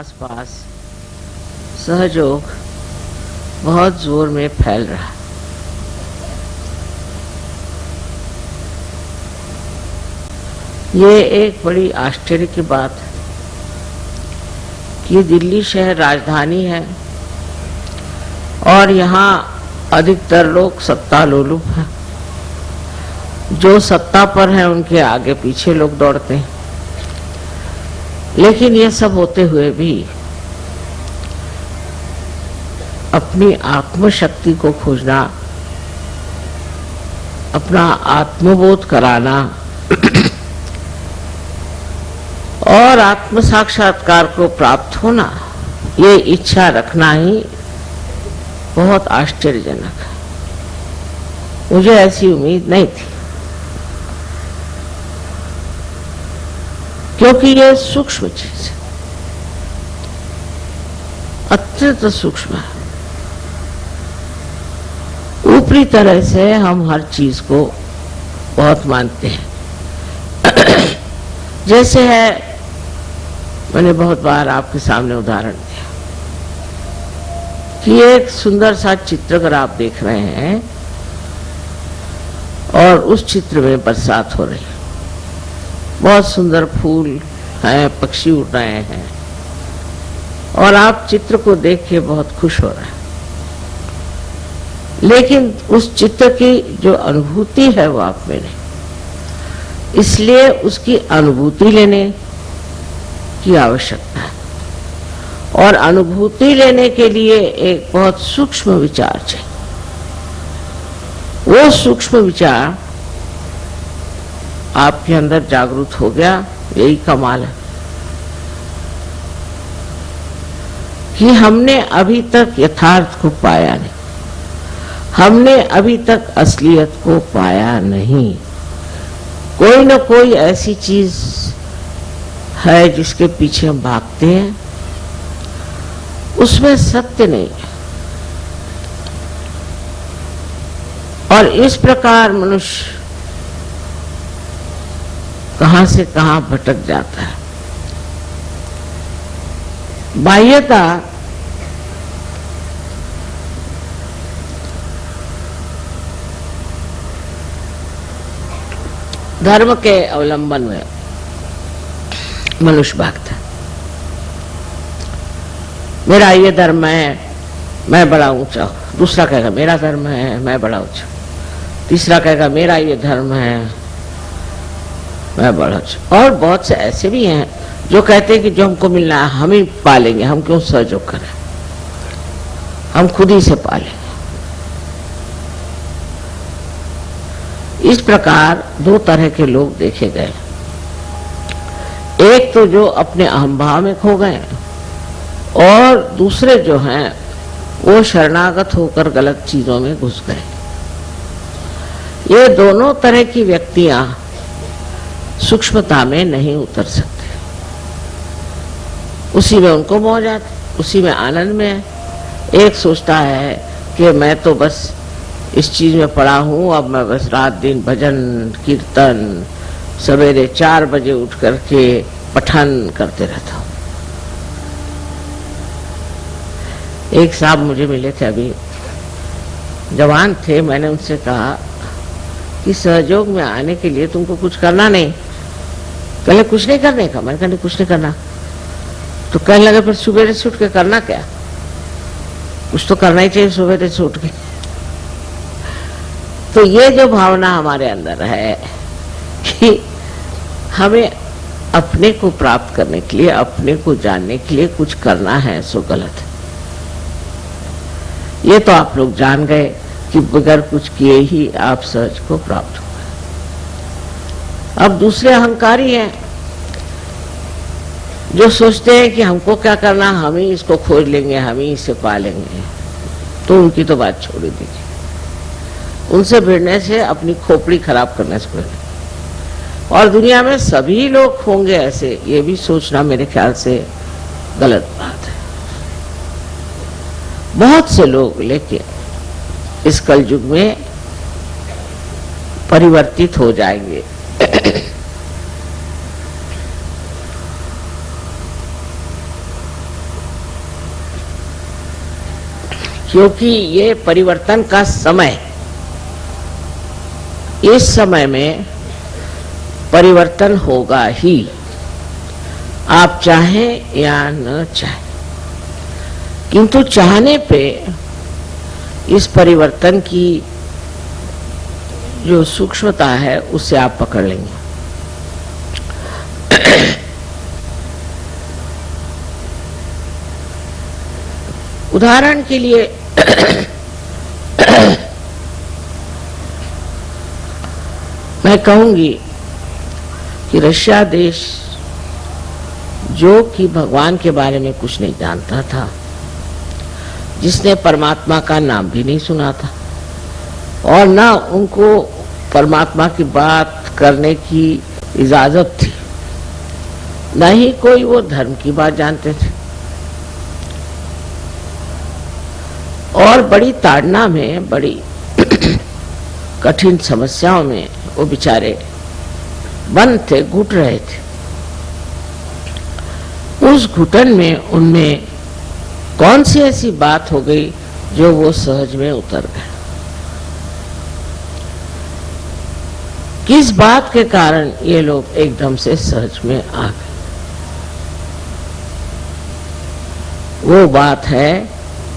आसपास सहयोग बहुत जोर में फैल रहा है। ये एक बड़ी आश्चर्य की बात है कि दिल्ली शहर राजधानी है और यहाँ अधिकतर लोग सत्ता लोलुप हैं। जो सत्ता पर है उनके आगे पीछे लोग दौड़ते हैं। लेकिन ये सब होते हुए भी अपनी आत्मशक्ति को खोजना, अपना आत्मबोध कराना और आत्म साक्षात्कार को प्राप्त होना, ये इच्छा रखना ही बहुत आश्चर्यजनक है। मुझे ऐसी उम्मीद नहीं थी, क्योंकि ये सूक्ष्म चीज है, अत्यंत सूक्ष्म है। ऊपरी तरह से हम हर चीज को बहुत मानते हैं। जैसे है, मैंने बहुत बार आपके सामने उदाहरण दिया कि एक सुंदर सा चित्र अगर आप देख रहे हैं और उस चित्र में बरसात हो रही है, बहुत सुंदर फूल हैं, पक्षी उड़ रहे हैं और आप चित्र को देख के बहुत खुश हो रहे हैं। लेकिन उस चित्र की जो अनुभूति है वो आप में नहीं, इसलिए उसकी अनुभूति लेने की आवश्यकता है। और अनुभूति लेने के लिए एक बहुत सूक्ष्म विचार चाहिए। वो सूक्ष्म विचार आपके अंदर जागृत हो गया, यही कमाल है कि हमने अभी तक यथार्थ को पाया नहीं, हमने अभी तक असलियत को पाया नहीं। कोई न कोई ऐसी चीज है जिसके पीछे हम भागते हैं, उसमें सत्य नहीं है। और इस प्रकार मनुष्य कहां से कहां भटक जाता है। बाह्यता धर्म के अवलंबन में मनुष्य भागता है। मेरा ये धर्म है, मैं बड़ा ऊंचा हूं। दूसरा कहेगा मेरा धर्म है, मैं बड़ा ऊंचा। तीसरा कहेगा मेरा ये धर्म है, मैं बड़ा ऊंचा। और बहुत से ऐसे भी हैं जो कहते हैं कि जो हमको मिलना है हम ही पालेंगे, हम क्यों सहयोग करें, हम खुद ही से पालेंगे। इस प्रकार दो तरह के लोग देखे गए। एक तो जो अपने अहंभाव में खो गए और दूसरे जो हैं वो शरणागत होकर गलत चीजों में घुस गए। ये दोनों तरह की व्यक्तियां सूक्ष्मता में नहीं उतर सकते। उसी में उनको मौज आती, उसी में आनंद में है। एक सोचता है कि मैं तो बस इस चीज में पड़ा हूं, अब मैं बस रात दिन भजन कीर्तन, सवेरे 4 बजे उठ करके पठन करते रहता हूं। एक साहब मुझे मिले थे, अभी जवान थे। मैंने उनसे कहा कि सहयोग में आने के लिए तुमको कुछ करना नहीं। पहले कुछ नहीं करने का। मैंने कहा कुछ नहीं करना। तो कहने लगे फिर सुबह से उठ के करना क्या? कुछ तो करना ही चाहिए सुबह से उठ के। तो ये जो भावना हमारे अंदर है कि हमें अपने को प्राप्त करने के लिए, अपने को जानने के लिए कुछ करना है, सो गलत है। ये तो आप लोग जान गए कि बगैर कुछ किए ही आप सहज को प्राप्त हो गए। अब दूसरे अहंकारी हैं जो सोचते हैं कि हमको क्या करना, हम ही इसको खोज लेंगे, हम ही इसे पालेंगे। तो उनकी तो बात छोड़ दीजिए। उनसे भिड़ने से अपनी खोपड़ी खराब करने से पहले। और दुनिया में सभी लोग होंगे ऐसे, ये भी सोचना मेरे ख्याल से गलत बात है। बहुत से लोग लेकिन इस कलयुग में परिवर्तित हो जाएंगे। क्योंकि ये परिवर्तन का समय, इस समय में परिवर्तन होगा ही, आप चाहें या न चाहें। किंतु चाहने पे इस परिवर्तन की जो सूक्ष्मता है उससे आप पकड़ लेंगे। उदाहरण के लिए मैं कहूंगी कि रशिया देश, जो कि भगवान के बारे में कुछ नहीं जानता था, जिसने परमात्मा का नाम भी नहीं सुना था और ना उनको परमात्मा की बात करने की इजाजत थी, न ही कोई वो धर्म की बात जानते थे, और बड़ी ताड़ना में, बड़ी कठिन समस्याओं में वो बेचारे बंद थे, घुट रहे थे। उस घुटन में उनमें कौन सी ऐसी बात हो गई जो वो सहज में उतर गए? किस बात के कारण ये लोग एकदम से सहज में आ गए? वो बात है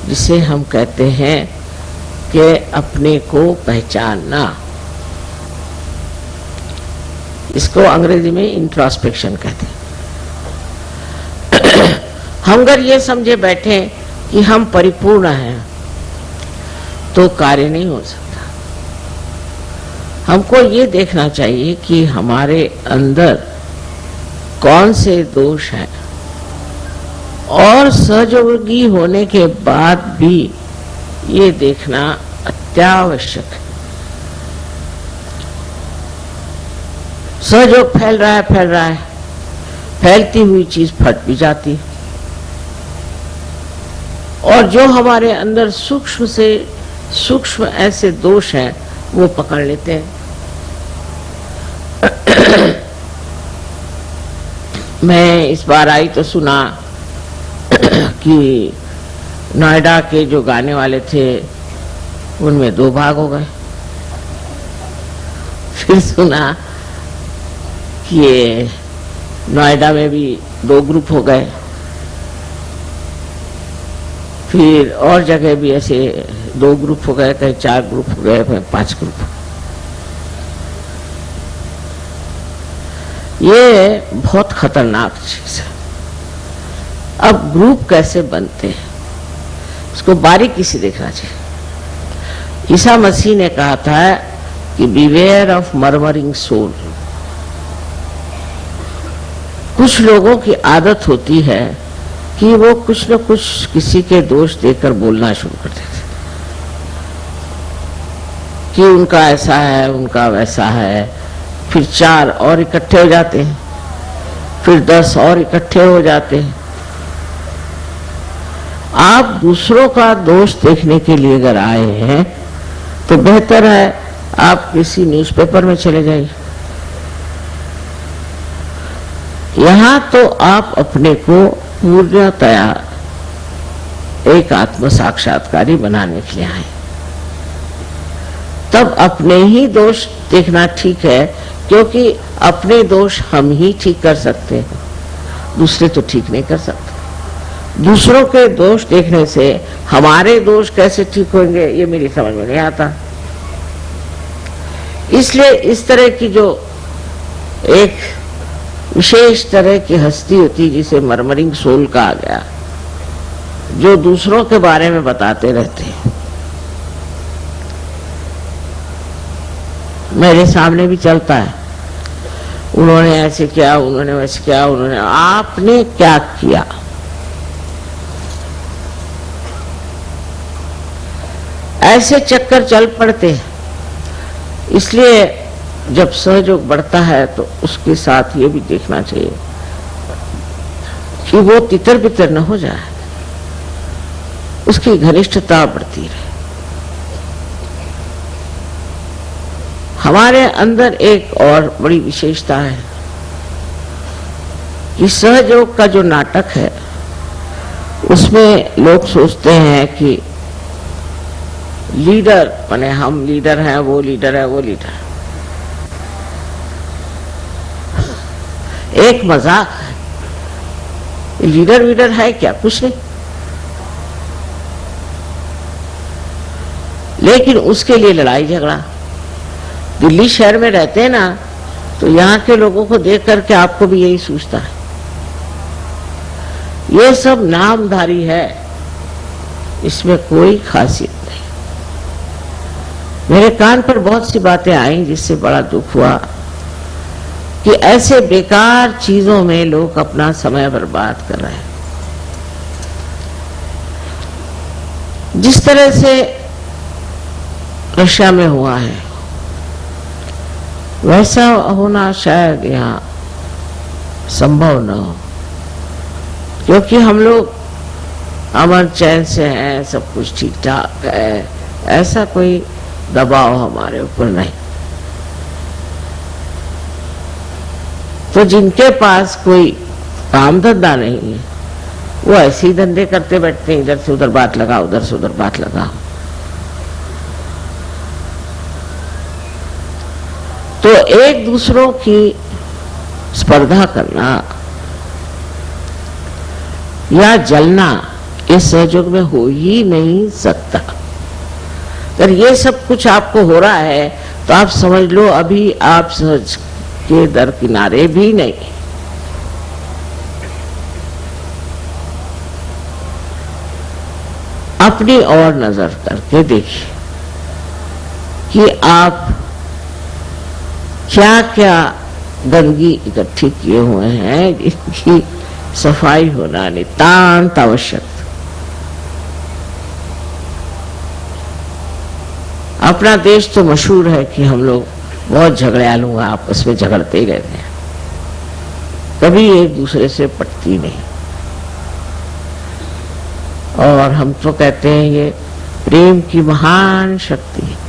जिसे हम कहते हैं कि अपने को पहचानना। इसको अंग्रेजी में इंट्रोस्पेक्शन कहते हैं। हम अगर ये समझे बैठे कि हम परिपूर्ण हैं तो कार्य नहीं हो सकता। हमको ये देखना चाहिए कि हमारे अंदर कौन से दोष हैं, और सहयोगी होने के बाद भी ये देखना अत्यावश्यक है। सहयोग फैल रहा है, फैलती हुई चीज फट भी जाती है, और जो हमारे अंदर सूक्ष्म से सूक्ष्म ऐसे दोष हैं वो पकड़ लेते हैं। मैं इस बार आई तो सुना कि नोएडा के जो गाने वाले थे उनमें 2 भाग हो गए। फिर सुना कि ये नोएडा में भी 2 ग्रुप हो गए, फिर और जगह भी ऐसे 2 ग्रुप हो गए, कहीं 4 ग्रुप हो गए, कहीं 5 ग्रुप। ये बहुत खतरनाक चीज है। अब ग्रुप कैसे बनते हैं इसको बारीकी से देखना चाहिए। ईसा मसीह ने कहा था कि बिवेयर ऑफ मर्मरिंग सोल। कुछ लोगों की आदत होती है कि वो कुछ न कुछ किसी के दोष देकर बोलना शुरू कर देते कि उनका ऐसा है, उनका वैसा है। फिर 4 और इकट्ठे हो जाते हैं, फिर 10 और इकट्ठे हो जाते हैं। आप दूसरों का दोष देखने के लिए अगर आए हैं तो बेहतर है आप किसी न्यूज़पेपर में चले जाइए। यहां तो आप अपने को पूर्णतया एक आत्म साक्षात्कारी बनाने के लिए आए। तब अपने ही दोष देखना ठीक है, क्योंकि अपने दोष हम ही ठीक कर सकते हैं, दूसरे तो ठीक नहीं कर सकते। दूसरों के दोष देखने से हमारे दोष कैसे ठीक होंगे ये मेरी समझ में नहीं आता। इसलिए इस तरह की जो एक विशेष तरह की हस्ती होती जिसे मर्मरिंग सोल कहा गया, जो दूसरों के बारे में बताते रहते हैं। मेरे सामने भी चलता है, उन्होंने ऐसे किया, उन्होंने वैसे किया, उन्होंने, आपने क्या किया? ऐसे चक्कर चल पड़ते हैं। इसलिए जब सहयोग बढ़ता है तो उसके साथ ये भी देखना चाहिए कि वो तितर बितर न हो जाए, उसकी घनिष्ठता बढ़ती रहे। हमारे अंदर एक और बड़ी विशेषता है कि सहयोग का जो नाटक है उसमें लोग सोचते हैं कि लीडर माने हम लीडर हैं, वो लीडर है, वो लीडर। एक मजाक, लीडर वीडर है क्या? कुछ नहीं। लेकिन उसके लिए लड़ाई झगड़ा। दिल्ली शहर में रहते हैं ना, तो यहाँ के लोगों को देख करके आपको भी यही सोचता है, ये सब नामधारी है, इसमें कोई खासियत नहीं। मेरे कान पर बहुत सी बातें आई जिससे बड़ा दुख हुआ कि ऐसे बेकार चीजों में लोग अपना समय बर्बाद कर रहे हैं। जिस तरह से रशिया में हुआ है, वैसा होना शायद यहाँ संभव न हो, क्योंकि हम लोग अमन चैन से हैं, सब कुछ ठीक ठाक है, ऐसा कोई दबाव हमारे ऊपर नहीं। तो जिनके पास कोई काम धंधा नहीं है, वो ऐसे ही धंधे करते बैठते हैं, इधर से उधर बात लगा, उधर से उधर बात लगा। तो एक दूसरों की स्पर्धा करना या जलना इस सहयोग में हो ही नहीं सकता। अगर ये सब कुछ आपको हो रहा है तो आप समझ लो अभी आप सहज के दर किनारे भी नहीं। अपनी ओर नजर करके देखिए कि आप क्या क्या गंदगी इकट्ठी किए हुए हैं, जिनकी सफाई होना नितांत आवश्यक। अपना देश तो मशहूर है कि हम लोग बहुत झगड़ालू हैं, आपस में झगड़ते ही रहते हैं, कभी एक दूसरे से पटती नहीं। और हम तो कहते हैं ये प्रेम की महान शक्ति है।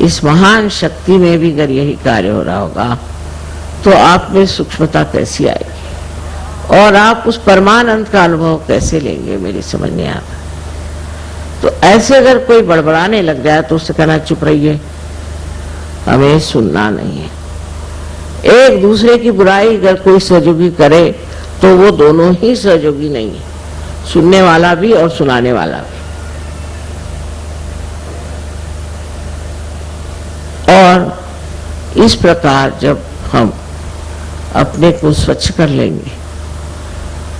इस महान शक्ति में भी अगर यही कार्य हो रहा होगा तो आप में सूक्ष्मता कैसी आएगी और आप उस परमानंद का अनुभव कैसे लेंगे, मेरी समझ नहीं आता। तो ऐसे अगर कोई बड़बड़ाने लग जाए तो उससे कहना चुप रहिए, हमें सुनना नहीं है। एक दूसरे की बुराई अगर कोई सहयोगी करे तो वो दोनों ही सहयोगी नहीं है, सुनने वाला भी और सुनाने वाला भी। और इस प्रकार जब हम अपने को स्वच्छ कर लेंगे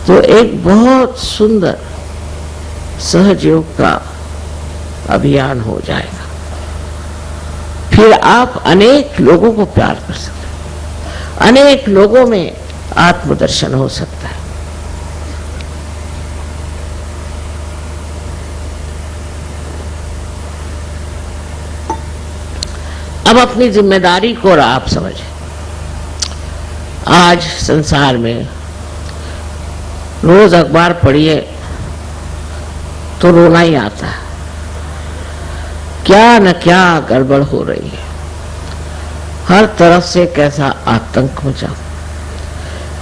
तो एक बहुत सुंदर सहयोग का अभियान हो जाएगा। फिर आप अनेक लोगों को प्यार कर सकते हैं, अनेक लोगों में आत्मदर्शन हो सकता है। अब अपनी जिम्मेदारी को आप समझें। आज संसार में रोज अखबार पढ़िए तो रोना ही आता है, क्या न क्या गड़बड़ हो रही है, हर तरफ से कैसा आतंक मचा।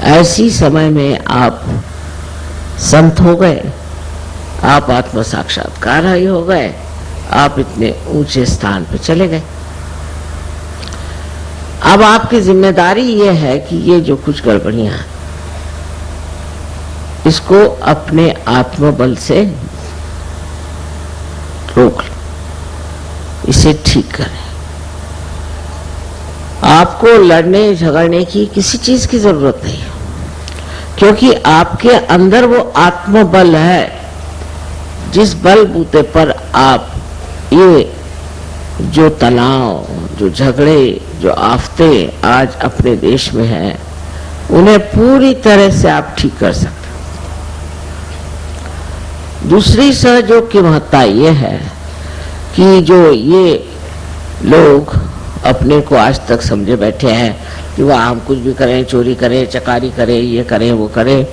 ऐसी समय में आप संत हो गए, आप आत्म साक्षात्कार हो गए, आप इतने ऊंचे स्थान पर चले गए। अब आपकी जिम्मेदारी ये है कि ये जो कुछ गड़बड़ियां हैं इसको अपने आत्मबल से रोक लो, इसे ठीक करें। आपको लड़ने झगड़ने की किसी चीज की जरूरत नहीं है, क्योंकि आपके अंदर वो आत्मबल है जिस बल बूते पर आप ये जो तनाव, जो झगड़े, जो आफते आज अपने देश में हैं, उन्हें पूरी तरह से आप ठीक कर सकते। दूसरी सहयोग की महत्ता ये है कि जो ये लोग अपने को आज तक समझे बैठे हैं कि वह हम कुछ भी करें, चोरी करें, चकारी करें, ये करें, वो करें,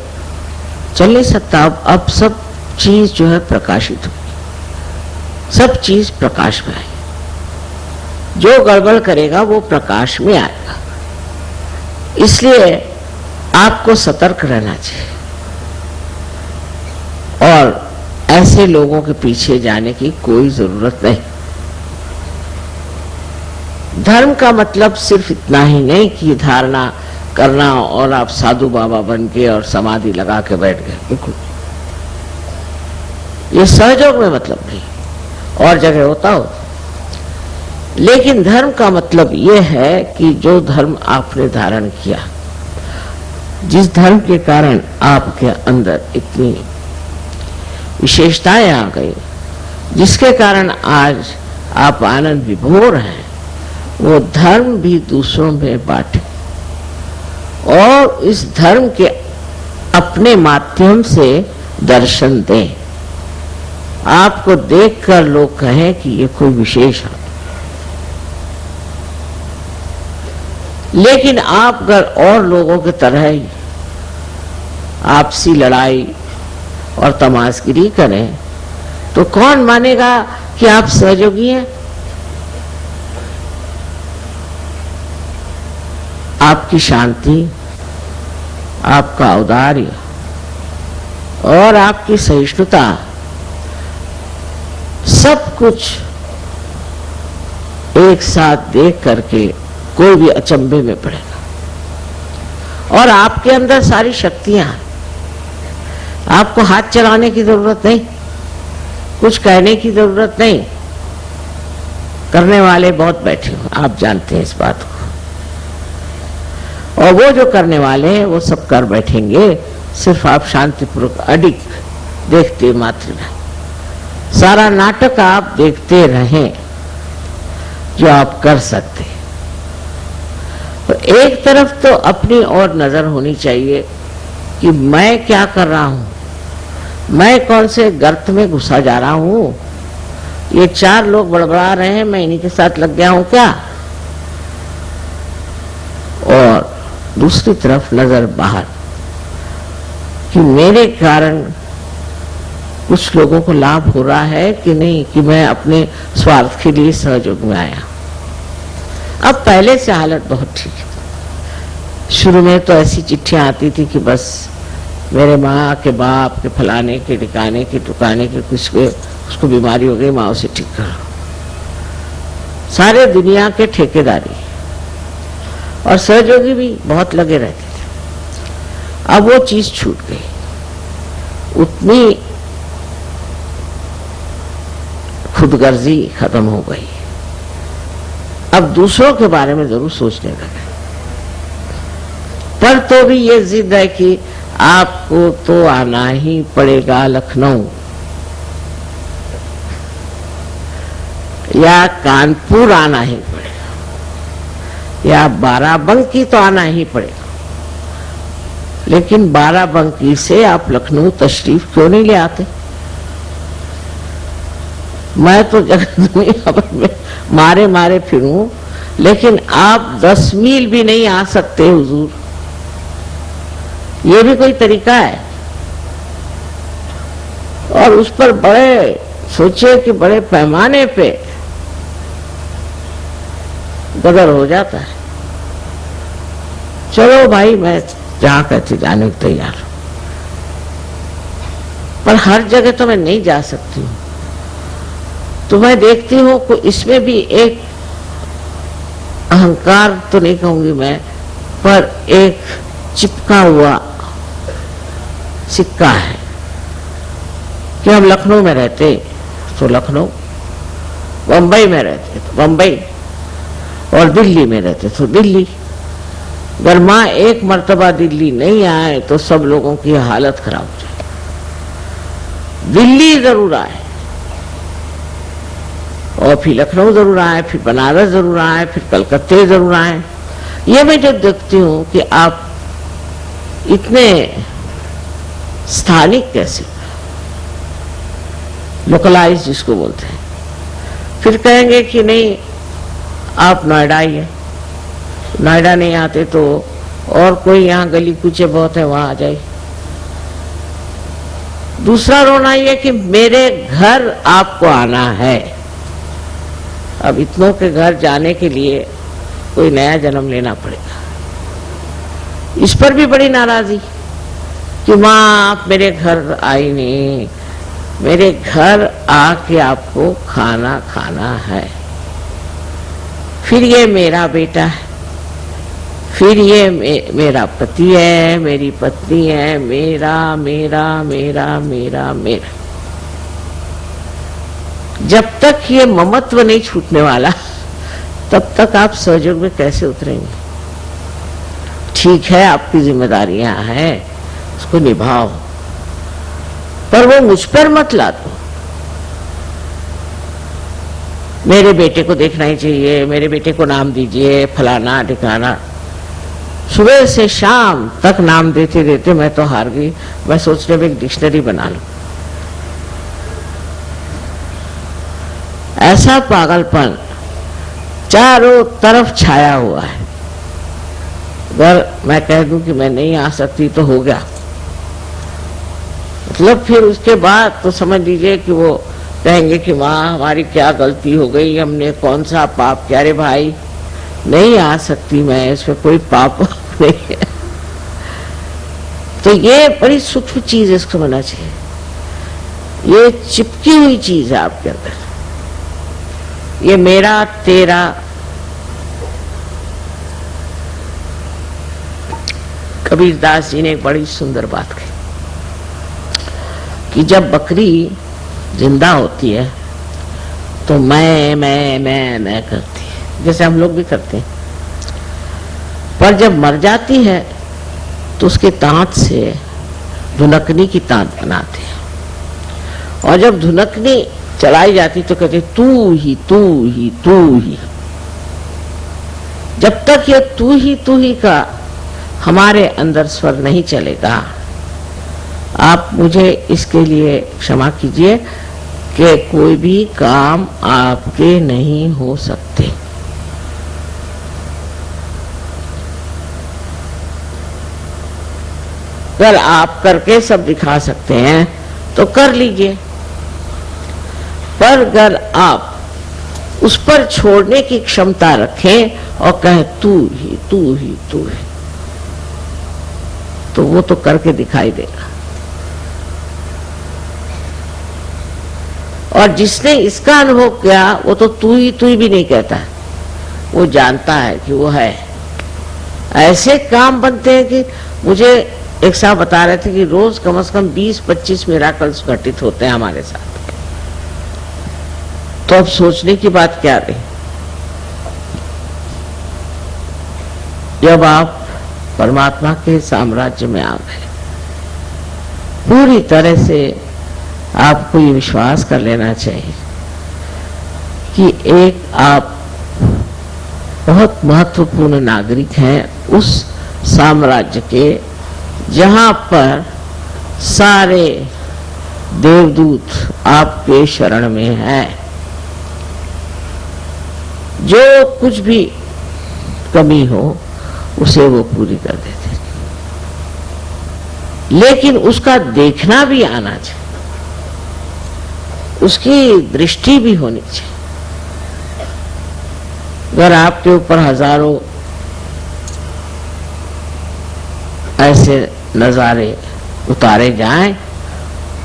चल नहीं सकता। अब सब चीज जो है प्रकाशित होगी, सब चीज प्रकाश में आएगी। जो गड़बड़ करेगा वो प्रकाश में आएगा। इसलिए आपको सतर्क रहना चाहिए और ऐसे लोगों के पीछे जाने की कोई जरूरत नहीं। धर्म का मतलब सिर्फ इतना ही नहीं कि धारणा करना और आप साधु बाबा बन के और समाधि लगा के बैठ गए, बिल्कुल ये सहयोग में मतलब नहीं, और जगह होता हो। लेकिन धर्म का मतलब ये है कि जो धर्म आपने धारण किया, जिस धर्म के कारण आपके अंदर इतनी विशेषताएं आ गई, जिसके कारण आज आप आनंद विभोर हैं, वो धर्म भी दूसरों में बांटे और इस धर्म के अपने माध्यम से दर्शन दें। आपको देखकर लोग कहें कि ये कोई विशेष है। लेकिन आप अगर और लोगों की तरह ही आपसी लड़ाई और तमाशगिरी करें तो कौन मानेगा कि आप सहयोगी हैं? आपकी शांति, आपका औदार्य और आपकी सहिष्णुता सब कुछ एक साथ देख करके कोई भी अचंभे में पड़ेगा। और आपके अंदर सारी शक्तियां हैं, आपको हाथ चलाने की जरूरत नहीं, कुछ कहने की जरूरत नहीं। करने वाले बहुत बैठे हो, आप जानते हैं इस बात को, और वो जो करने वाले हैं वो सब कर बैठेंगे, सिर्फ आप शांतिपूर्वक अडिग देखते मात्र रहें। सारा नाटक आप देखते रहें जो आप कर सकते हैं। तो एक तरफ तो अपनी और नजर होनी चाहिए कि मैं क्या कर रहा हूं, मैं कौन से गर्त में घुसा जा रहा हूं, ये चार लोग बड़बड़ा रहे हैं, मैं इन्हीं के साथ लग गया हूं क्या? और दूसरी तरफ नजर बाहर कि मेरे कारण कुछ लोगों को लाभ हो रहा है कि नहीं, कि मैं अपने स्वार्थ के लिए सहयोग में आया। अब पहले से हालत बहुत ठीक है। शुरू में तो ऐसी चिट्ठियां आती थी कि बस मेरे माँ के बाप के फलाने के ठिकाने के टुकाने के कुछ के उसको बीमारी हो गई, माँ उसे ठीक करो। सारे दुनिया के ठेकेदारी और सहयोगी भी बहुत लगे रहते थे। अब वो चीज छूट गई, उतनी खुदगर्जी खत्म हो गई। अब दूसरों के बारे में जरूर सोचने लगे, पर तो भी ये जिद है कि आपको तो आना ही पड़ेगा लखनऊ या कानपुर, आना ही पड़ेगा, या बाराबंकी तो आना ही पड़ेगा। लेकिन बाराबंकी से आप लखनऊ तशरीफ क्यों नहीं ले आते? मैं तो जगह दुनिया भर में मारे मारे फिरूं, लेकिन आप 10 मील भी नहीं आ सकते हुजूर। ये भी कोई तरीका है? और उस पर बड़े सोचे कि बड़े पैमाने पे गदर हो जाता है। चलो भाई, मैं जहां कहती जाने को तैयार हूं, पर हर जगह तो मैं नहीं जा सकती हूं। तो मैं देखती हूं कि इसमें भी एक अहंकार तो नहीं कहूंगी मैं, पर एक चिपका हुआ सिक्का है कि हम लखनऊ में रहते तो लखनऊ, बंबई में रहते तो बंबई, और दिल्ली में रहते तो दिल्ली। अगर माँ एक मर्तबा दिल्ली नहीं आए तो सब लोगों की हालत खराब हो जाए। दिल्ली जरूर आए, और फिर लखनऊ जरूर आए, फिर बनारस जरूर आए, फिर कलकत्ते जरूर आए। ये मैं जो देखती हूँ कि आप इतने स्थानिक कैसे, लोकलाइज जिसको बोलते हैं, फिर कहेंगे कि नहीं आप नोएडा ही है, नोएडा नहीं आते तो और कोई यहाँ गली कूचे बहुत है वहां आ जाए। दूसरा रोना ये कि मेरे घर आपको आना है। अब इतनों के घर जाने के लिए कोई नया जन्म लेना पड़ेगा। इस पर भी बड़ी नाराजगी कि माँ आप मेरे घर आई नहीं, मेरे घर आके आपको खाना खाना है। फिर ये मेरा बेटा है, फिर ये मेरा पति है, मेरी पत्नी है, मेरा मेरा मेरा मेरा मेरा। जब तक ये ममत्व नहीं छूटने वाला तब तक आप सहयोग में कैसे उतरेंगे? ठीक है, आपकी जिम्मेदारियां हैं, उसको निभाओ, पर वो मुझ पर मत ला दो। मेरे बेटे को देखना ही चाहिए, मेरे बेटे को नाम दीजिए, फलाना ठिकाना। सुबह से शाम तक नाम देते देते मैं तो हार गई। मैं सोचने में एक डिक्शनरी बना लूं। ऐसा पागलपन चारों तरफ छाया हुआ है। अगर मैं कह दूं कि मैं नहीं आ सकती तो हो गया, मतलब फिर उसके बाद तो समझ लीजिए कि वो कहेंगे कि माँ हमारी क्या गलती हो गई, हमने कौन सा पाप किया। अरे भाई नहीं आ सकती मैं, इसमें कोई पाप नहीं है। तो ये बड़ी सूक्ष्म चीज है, इसको समझना चाहिए। ये चिपकी हुई चीज है आपके अंदर, ये मेरा तेरा। कबीरदास जी ने एक बड़ी सुंदर बात कही कि जब बकरी जिंदा होती है तो मैं करती है, जैसे हम लोग भी करते हैं। पर जब मर जाती है तो उसके दांत से धुनकनी की तांत बनाते हैं, और जब धुनकनी चलाई जाती तो कहते तू ही तू ही तू ही। जब तक ये तू ही का हमारे अंदर स्वर नहीं चलेगा, आप मुझे इसके लिए क्षमा कीजिए कि कोई भी काम आपके नहीं हो सकते। अगर आप करके सब दिखा सकते हैं तो कर लीजिए, पर अगर आप उस पर छोड़ने की क्षमता रखें और कहें तू ही तू ही तू ही, तो वो तो करके दिखाई देगा। और जिसने इसका अनुभव किया वो तो तू ही भी नहीं कहता, वो जानता है कि वो है। ऐसे काम बनते हैं कि मुझे एक साहब बता रहे थे कि रोज कम से कम 20-25 मिराकल्स घटित होते हैं हमारे साथ। तो अब सोचने की बात क्या रही, जब आप परमात्मा के साम्राज्य में आ गए, पूरी तरह से आपको ये विश्वास कर लेना चाहिए कि एक आप बहुत महत्वपूर्ण नागरिक हैं उस साम्राज्य के जहां पर सारे देवदूत आपके शरण में हैं। जो कुछ भी कमी हो उसे वो पूरी कर देते, लेकिन उसका देखना भी आना चाहिए, उसकी दृष्टि भी होनी चाहिए। अगर आपके ऊपर हजारों ऐसे नजारे उतारे जाएं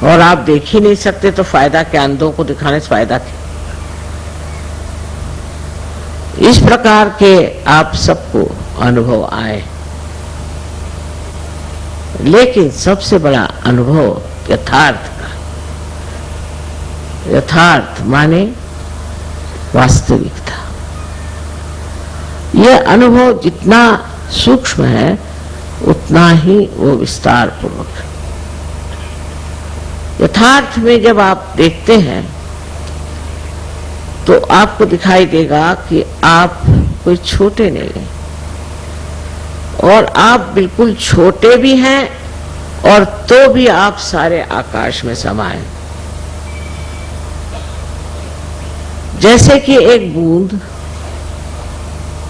और आप देख ही नहीं सकते तो फायदा क्या? अंधों को दिखाने से फायदा क्या? इस प्रकार के आप सबको अनुभव आए, लेकिन सबसे बड़ा अनुभव यथार्थ का। यथार्थ माने वास्तविकता। यह अनुभव जितना सूक्ष्म है उतना ही वो विस्तार पूर्वक है। यथार्थ में जब आप देखते हैं तो आपको दिखाई देगा कि आप कोई छोटे नहीं हैं, और आप बिल्कुल छोटे भी हैं और तो भी आप सारे आकाश में समाये। जैसे कि एक बूंद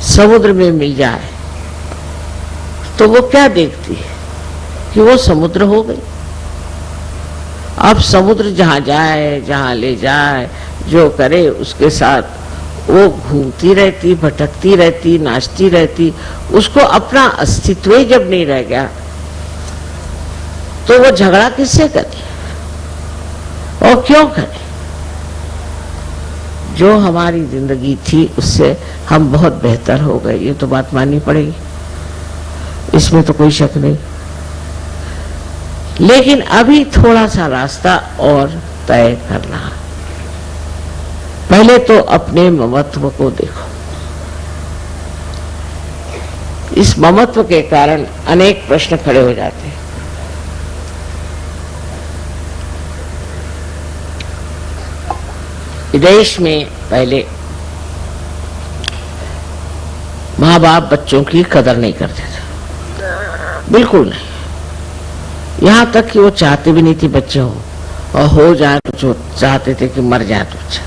समुद्र में मिल जाए तो वो क्या देखती है कि वो समुद्र हो गई। अब समुद्र जहां जाए, जहां ले जाए, जो करे उसके साथ वो घूमती रहती, भटकती रहती, नाचती रहती। उसको अपना अस्तित्व ही जब नहीं रह गया तो वो झगड़ा किससे करे? और और क्यों करें? जो हमारी जिंदगी थी उससे हम बहुत बेहतर हो गए, ये तो बात माननी पड़ेगी, इसमें तो कोई शक नहीं। लेकिन अभी थोड़ा सा रास्ता और तय करना है। पहले तो अपने ममत्व को देखो। इस ममत्व के कारण अनेक प्रश्न खड़े हो जाते हैं। विदेश में पहले माँ बाप बच्चों की कदर नहीं करते थे, बिल्कुल नहीं। यहां तक कि वो चाहते भी नहीं थे बच्चे हो, और हो जाए तो जो चाहते थे कि मर जाए तो अच्छा।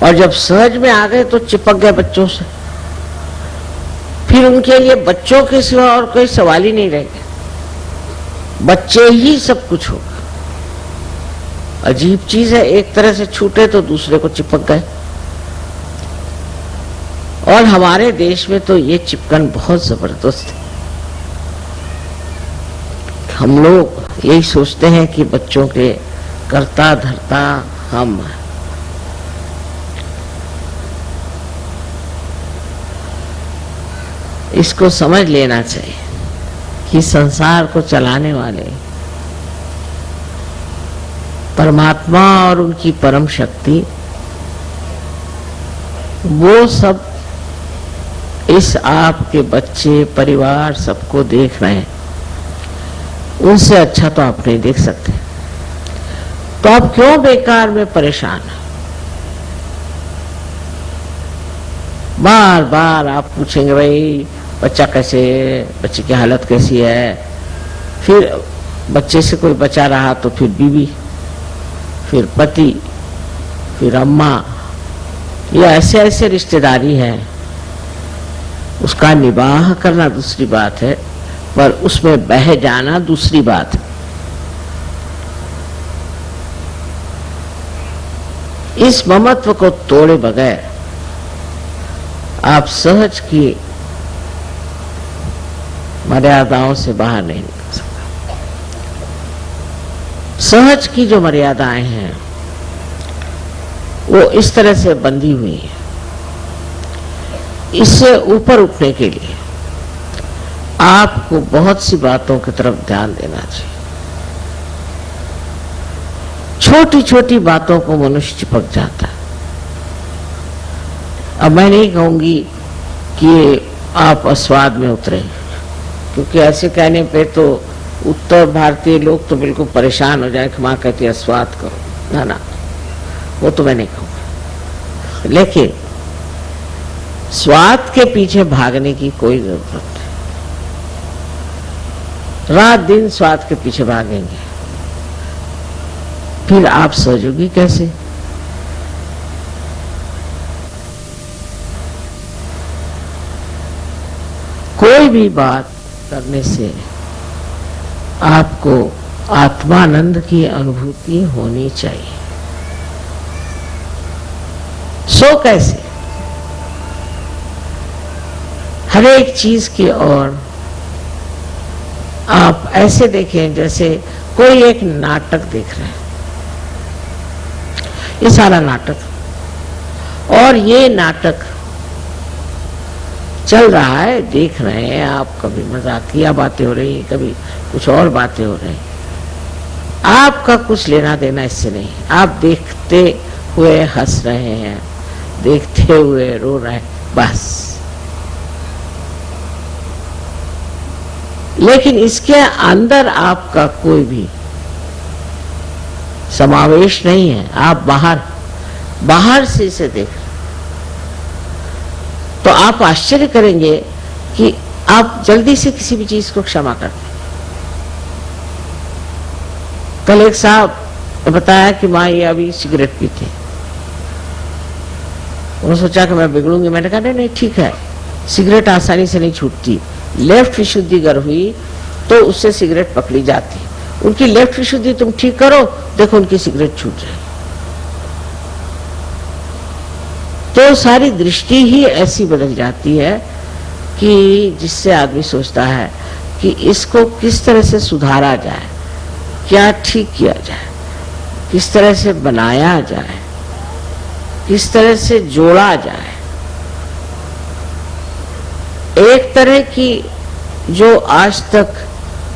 और जब सहज में आ गए तो चिपक गए बच्चों से, फिर उनके लिए बच्चों के सिवा और कोई सवाल ही नहीं रह गया, बच्चे ही सब कुछ होगा। अजीब चीज है, एक तरह से छूटे तो दूसरे को चिपक गए। और हमारे देश में तो ये चिपकन बहुत जबरदस्त है। हम लोग यही सोचते हैं कि बच्चों के करता धरता हम हैं। इसको समझ लेना चाहिए कि संसार को चलाने वाले परमात्मा और उनकी परम शक्ति, वो सब इस आपके बच्चे परिवार सबको देख रहे हैं। उनसे अच्छा तो आप नहीं देख सकते, तो आप क्यों बेकार में परेशान हैं? बार बार आप पूछेंगे भाई बच्चा कैसे, बच्चे की हालत कैसी है, फिर बच्चे से कोई बचा रहा तो फिर बीवी, फिर पति, फिर अम्मा, ये ऐसे ऐसे रिश्तेदारी है। उसका निबाह करना दूसरी बात है, पर उसमें बह जाना दूसरी बात है। इस ममत्व को तोड़े बगैर आप सहज की मर्यादाओं से बाहर नहीं निकल सकते। सहज की जो मर्यादाएं हैं वो इस तरह से बंधी हुई है। इससे ऊपर उठने के लिए आपको बहुत सी बातों की तरफ ध्यान देना चाहिए। छोटी छोटी बातों को मनुष्य चिपक जाता है। अब मैं नहीं कहूंगी कि आप अस्वाद में उतरे, क्योंकि ऐसे कहने पे तो उत्तर भारतीय लोग तो बिल्कुल परेशान हो जाए कि माँ कहती है स्वाद करो, ना ना, वो तो मैं नहीं कहूँगा। लेकिन स्वाद के पीछे भागने की कोई जरूरत नहीं। रात दिन स्वाद के पीछे भागेंगे, फिर आप सहयोगी कैसे? कोई भी बात करने से आपको आत्मानंद की अनुभूति होनी चाहिए। सो कैसे? हर एक चीज की ओर आप ऐसे देखें जैसे कोई एक नाटक देख रहे हैं। ये सारा नाटक, और ये नाटक चल रहा है, देख रहे हैं आप। कभी मजाकिया बातें हो रही, कभी कुछ और बातें हो रही। आपका कुछ लेना देना इससे नहीं। आप देखते हुए हंस रहे हैं, देखते हुए रो रहे हैं, बस। लेकिन इसके अंदर आपका कोई भी समावेश नहीं है। आप बाहर से इसे देख रहे, तो आप आश्चर्य करेंगे कि आप जल्दी से किसी भी चीज को क्षमा करते। कल एक साहब ने बताया कि माँ ये अभी सिगरेट पीते। उन्होंने सोचा कि मैं बिगड़ूंगी। मैंने कहा नहीं ठीक है, सिगरेट आसानी से नहीं छूटती। लेफ्ट विशुद्धि अगर हुई तो उससे सिगरेट पकड़ी जाती। उनकी लेफ्ट विशुद्धि तुम ठीक करो, देखो उनकी सिगरेट छूट जाए। तो सारी दृष्टि ही ऐसी बदल जाती है कि जिससे आदमी सोचता है कि इसको किस तरह से सुधारा जाए, क्या ठीक किया जाए, किस तरह से बनाया जाए, किस तरह से जोड़ा जाए। एक तरह की जो आज तक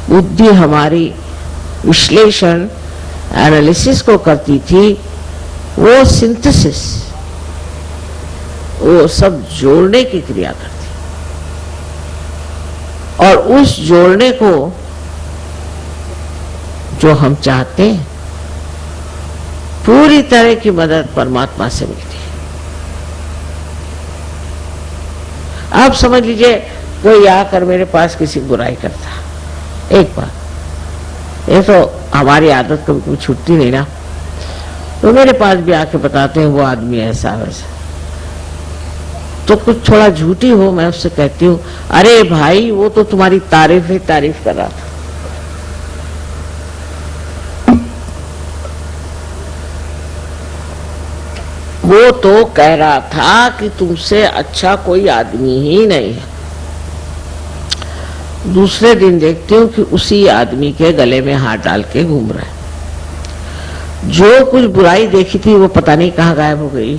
बुद्धि हमारी विश्लेषण एनालिसिस को करती थी, वो सिंथेसिस, वो सब जोड़ने की क्रिया करती, और उस जोड़ने को जो हम चाहते हैं, पूरी तरह की मदद परमात्मा से मिलती है। आप समझ लीजिए कोई आकर मेरे पास किसी बुराई करता एक बार, ये तो हमारी आदत कभी कभी छूटती नहीं ना, तो मेरे पास भी आके बताते हैं वो आदमी ऐसा वैसा, तो कुछ थोड़ा झूठी हो, मैं उससे कहती हूँ अरे भाई वो तो तुम्हारी तारीफ ही तारीफ कर रहा था। वो तो कह रहा था कि तुमसे अच्छा कोई आदमी ही नहीं है। दूसरे दिन देखती हूँ कि उसी आदमी के गले में हाथ डाल के घूम रहा है। जो कुछ बुराई देखी थी वो पता नहीं कहाँ गायब हो गई।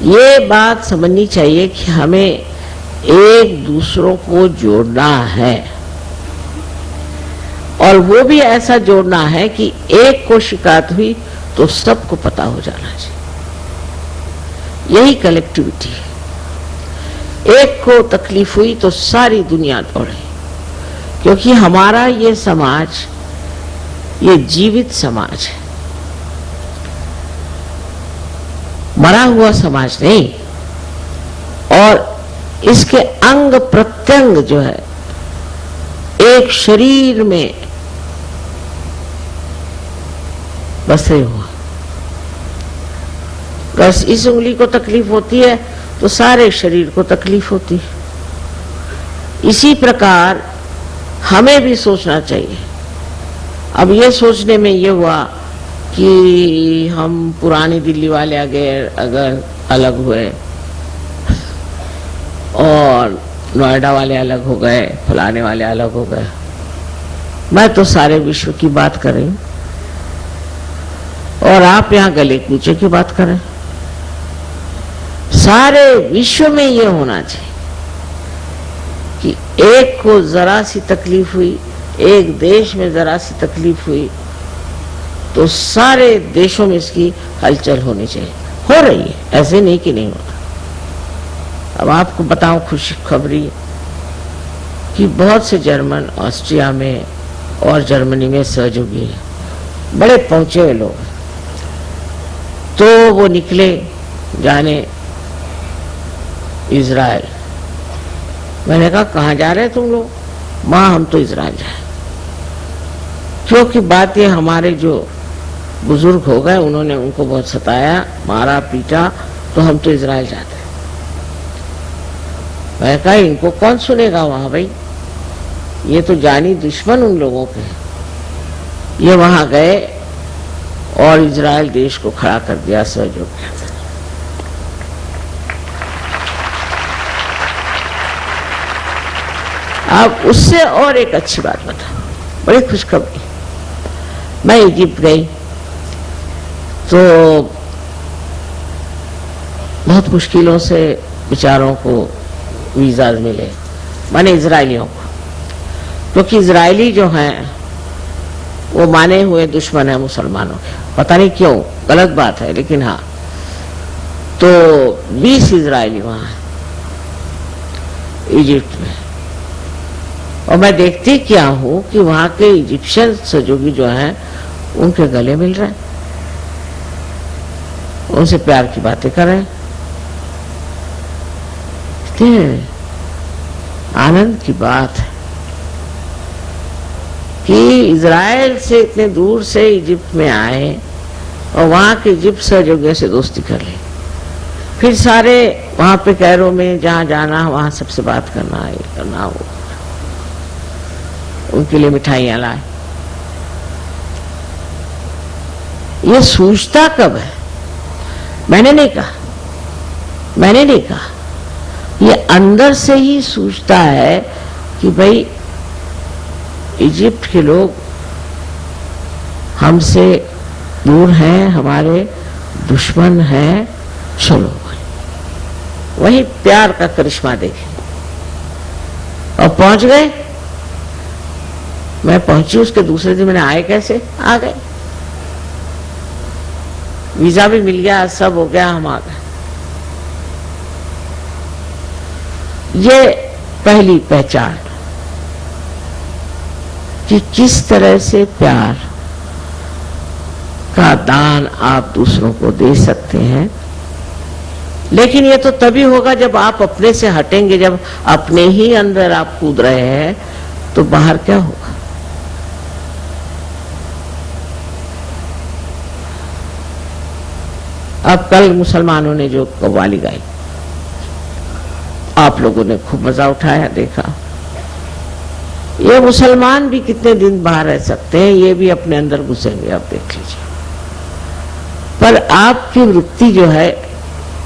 ये बात समझनी चाहिए कि हमें एक दूसरों को जोड़ना है, और वो भी ऐसा जोड़ना है कि एक को शिकायत हुई तो सबको पता हो जाना चाहिए। यही कलेक्टिविटी है। एक को तकलीफ हुई तो सारी दुनिया दौड़े, क्योंकि हमारा ये समाज ये जीवित समाज है, मरा हुआ समाज नहीं। और इसके अंग प्रत्यंग जो है एक शरीर में बसे हुआ। बस इस उंगली को तकलीफ होती है तो सारे शरीर को तकलीफ होती है। इसी प्रकार हमें भी सोचना चाहिए। अब ये सोचने में ये हुआ कि हम पुरानी दिल्ली वाले अगर अलग हुए और नोएडा वाले अलग हो गए, फलाने वाले अलग हो गए, मैं तो सारे विश्व की बात कर रही हूं और आप यहाँ गले कूचे की बात करें। सारे विश्व में ये होना चाहिए कि एक को जरा सी तकलीफ हुई, एक देश में जरा सी तकलीफ हुई तो सारे देशों में इसकी हलचल होनी चाहिए। हो रही है, ऐसे नहीं कि नहीं हो रहा। अब आपको बताऊं खुशी खबरी कि बहुत से जर्मन ऑस्ट्रिया में और जर्मनी में सहयोगी हैं, बड़े पहुंचे हुए लोग, तो वो निकले जाने इजराइल। मैंने कहा कहाँ जा रहे तुम लोग? माँ हम तो इजराइल जाए। क्योंकि बात ये हमारे जो बुजुर्ग हो गए उन्होंने उनको बहुत सताया, मारा पीटा, तो हम तो इजराइल जाते। मैं कहा इनको कौन सुनेगा वहां भाई, ये तो जानी दुश्मन उन लोगों के। ये वहां गए और इजराइल देश को खड़ा कर दिया सहयोग। अब उससे और एक अच्छी बात बता, बड़ी खुशखबरी। मैं इजिप्ट गई तो बहुत मुश्किलों से बेचारों को वीजा मिले, माने इजरायलियों को, क्योंकि इजरायली जो हैं वो माने हुए दुश्मन है मुसलमानों के। पता नहीं क्यों, गलत बात है, लेकिन हाँ। तो 20 इजरायली वहां हैं इजिप्ट में, और मैं देखती क्या हूं कि वहां के इजिप्शियन सहयोगी जो हैं उनके गले मिल रहे हैं, उनसे प्यार की बातें कर रहे हैं। इतने आनंद की बात है कि इजराइल से इतने दूर से इजिप्ट में आए और वहां के इजिप्ट सहयोगियों से दोस्ती कर ली। फिर सारे वहां पे कैरो में जहां जाना वहां सबसे बात करना, ये करना, वो उनके लिए मिठाइयां लाए। ये सूझता कब है? मैंने नहीं कहा, ये अंदर से ही सूझता है कि भाई इजिप्ट के लोग हमसे दूर हैं, हमारे दुश्मन हैं, चलो वही प्यार का करिश्मा देखें। और पहुंच गए, मैं पहुंची उसके दूसरे दिन, मैंने आए कैसे, आ गए, वीजा भी मिल गया, सब हो गया, हम आ गए। ये पहली पहचान कि किस तरह से प्यार का दान आप दूसरों को दे सकते हैं। लेकिन ये तो तभी होगा जब आप अपने से हटेंगे, जब अपने ही अंदर आप कूद रहे हैं, तो बाहर क्या होगा। अब कल मुसलमानों ने जो कव्वाली गाई, आप लोगों ने खूब मजा उठाया, देखा। ये मुसलमान भी कितने दिन बाहर रह सकते हैं, ये भी अपने अंदर घुसेंगे, आप देख लीजिए। पर आपकी वृत्ति जो है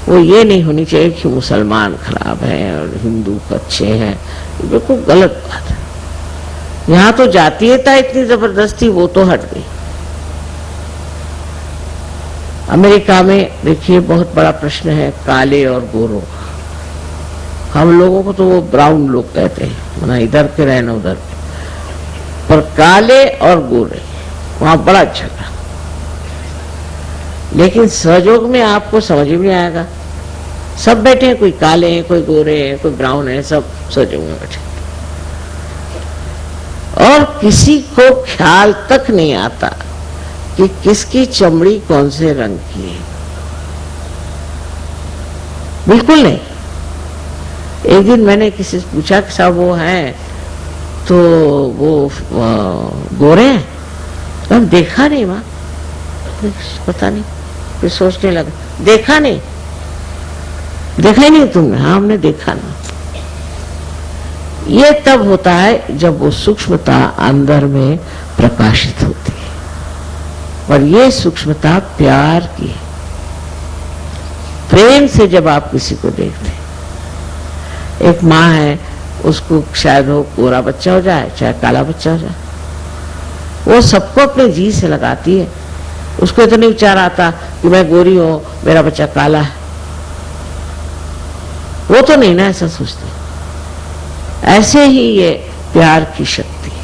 वो ये नहीं होनी चाहिए कि मुसलमान खराब है और हिंदू अच्छे हैं, ये बिल्कुल गलत बात है। यहाँ तो जातीयता इतनी जबरदस्ती, वो तो हट गई। अमेरिका में देखिए बहुत बड़ा प्रश्न है काले और गोरों का। हम लोगों को तो वो ब्राउन लोग कहते हैं, ना इधर के रहे ना उधर के, पर काले और गोरे वहां बड़ा झगड़ा। लेकिन सहयोग में आपको समझ में नहीं आएगा, सब बैठे हैं, कोई काले हैं, कोई गोरे हैं, कोई ब्राउन है, सब सहयोग में बैठे, और किसी को ख्याल तक नहीं आता कि किसकी चमड़ी कौन से रंग की है, बिल्कुल नहीं। एक दिन मैंने किसी से पूछा कि साहब वो हैं तो वो गोरे हैं, तो हम देखा नहीं, माँ पता नहीं, फिर सोचने लगा, देखा नहीं, देखा ही नहीं तुमने, हाँ हमने देखा नहीं। ये तब होता है जब वो सूक्ष्मता अंदर में प्रकाशित होती है, और ये सूक्ष्मता प्यार की है। प्रेम से जब आप किसी को देखते हैं, एक माँ है, उसको शायद वो गोरा बच्चा हो जाए चाहे काला बच्चा हो जाए, वो सबको अपने जी से लगाती है। उसको इतना नहीं विचार आता कि मैं गोरी हूं, मेरा बच्चा काला है, वो तो नहीं ना ऐसा सोचती। ऐसे ही ये प्यार की शक्ति है,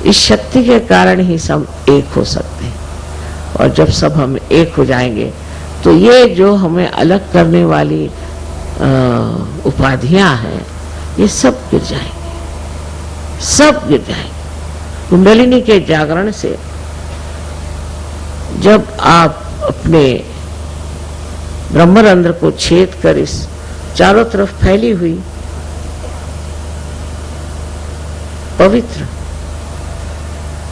इस शक्ति के कारण ही सब एक हो सकते हैं। और जब सब हम एक हो जाएंगे तो ये जो हमें अलग करने वाली उपाधियां हैं, ये सब गिर जाएंगे, सब गिर जाएंगे। कुंडलिनी के जागरण से जब आप अपने ब्रह्मरंध्र को छेद कर इस चारों तरफ फैली हुई पवित्र,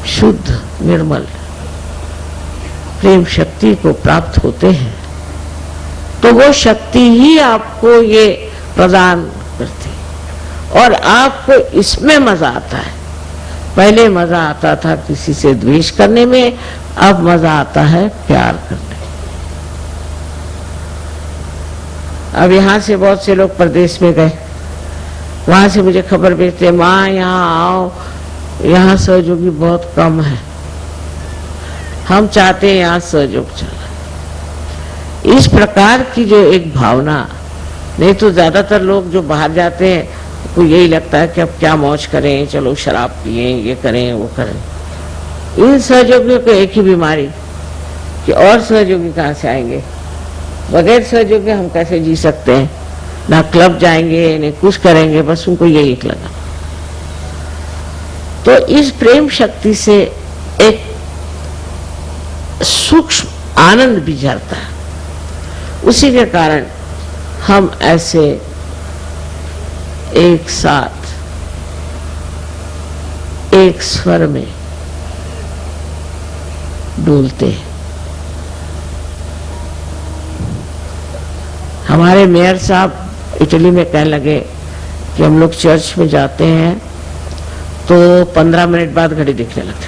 शुद्ध, निर्मल प्रेम शक्ति को प्राप्त होते हैं, तो वो शक्ति ही आपको ये प्रदान करती है। और आपको इसमें मजा आता है। पहले मजा आता था किसी से द्वेष करने में, अब मजा आता है प्यार करने में। अब यहां से बहुत से लोग प्रदेश में गए, वहां से मुझे खबर भेजते, माँ यहाँ आओ, यहाँ सहयोगी बहुत कम है, हम चाहते हैं यहाँ सहयोग चले। इस प्रकार की जो एक भावना, नहीं तो ज्यादातर लोग जो बाहर जाते हैं को यही लगता है कि अब क्या मौज करें, चलो शराब पिए, ये करें वो करें। इन सहयोगियों को एक ही बीमारी कि और सहयोगी कहाँ से आएंगे, बगैर सहयोगी हम कैसे जी सकते हैं, ना क्लब जाएंगे नहीं कुछ करेंगे, बस उनको यही एक लगा। तो इस प्रेम शक्ति से एक सूक्ष्म आनंद भी झरता है। उसी के कारण हम ऐसे एक साथ एक स्वर में डोलते हैं। हमारे मेयर साहब इटली में कहने लगे कि हम लोग चर्च में जाते हैं तो 15 मिनट बाद घड़ी दिखने लगती,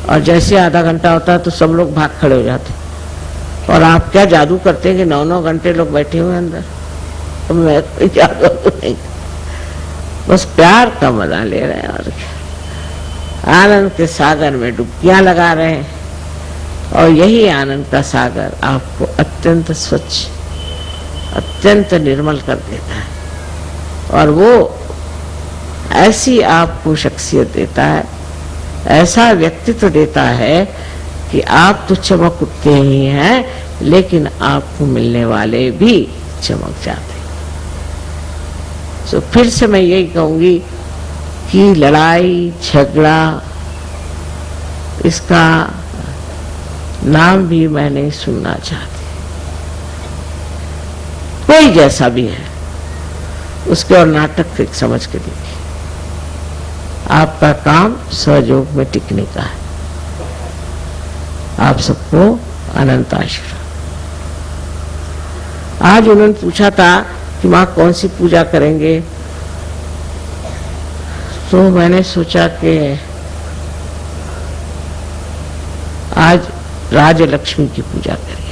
और जैसे आधा घंटा होता है तो सब लोग भाग खड़े हो जाते। और आप क्या जादू करते हैं कि 9-9 घंटे लोग बैठे हुए अंदर। तो मैं कोई जादू नहीं, बस प्यार का मजा ले रहे हैं। और आनंद के सागर में डुबकियां लगा रहे हैं, और यही आनंद का सागर आपको अत्यंत स्वच्छ, अत्यंत निर्मल कर देता है, और वो ऐसी आपको शख्सियत देता है, ऐसा व्यक्तित्व देता है कि आप तो चमक उठते ही हैं, लेकिन आपको मिलने वाले भी चमक जाते हैं। तो फिर से मैं यही कहूंगी कि लड़ाई झगड़ा इसका नाम भी मैं नहीं सुनना चाहती। कोई जैसा भी है उसके और नाटक एक समझ के देखिए। आपका काम सहयोग में टिकने का है। आप सबको अनंत आशीर्वाद। आज उन्होंने पूछा था कि माँ कौन सी पूजा करेंगे, तो मैंने सोचा कि आज राजलक्ष्मी की पूजा करें।